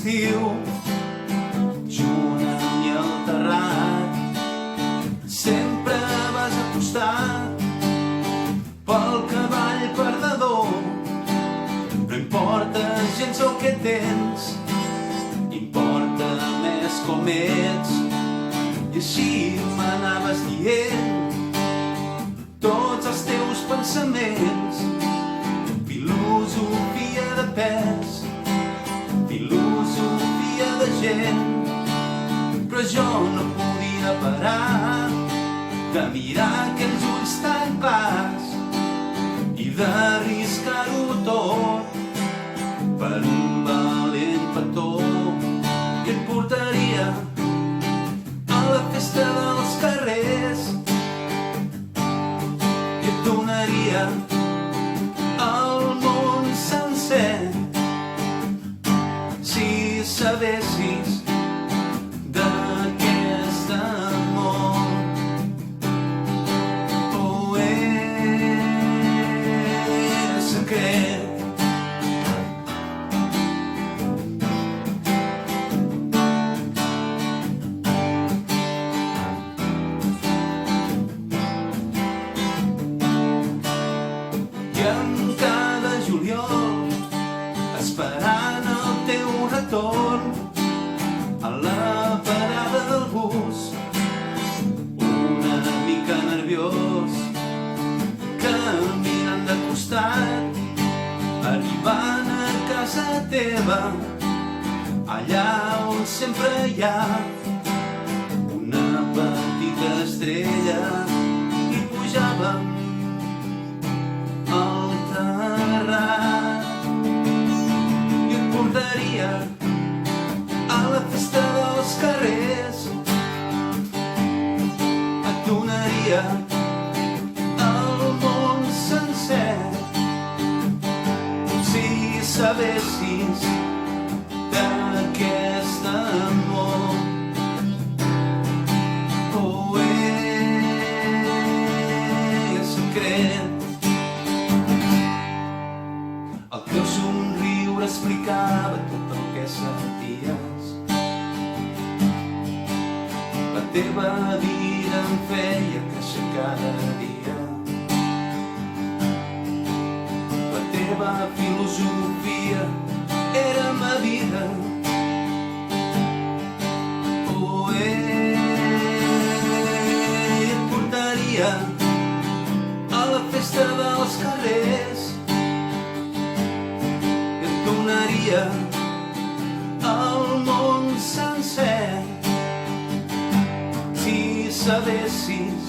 d'estiu, junt amb mi al terrat. Sempre vas apostar pel cavall perdedor. No importa gens el que tens, importa més com ets. I així m'anaves dient tots els teus pensaments. Filosofia de pes, filosofia de gent. Però jo no podia parar de mirar aquells ulls tan clars i d'arriscar-ho tot per un valent petó. Que et portaria a la festa dels carrers i et donaria el món sencer si sabessis d'aquest amor. Oh, és secret. I amb cada juliol, esperant el teu retorn, a la parada del bus, una mica nerviós, caminant de costat, arribant a casa teva, allà on sempre hi ha una petita estrella, i pujàvem al terrat. I et portaria a la festa dels carrers, et donaria el món sencer si sabessis d'aquest amor. Oh, és secret. El teu somriure explicava tot el que senties. La teva vida em feia créixer cada dia. La teva filosofia era ma vida. Oh, et portaria a la festa dels carrers, donaria el món sencer si sabessis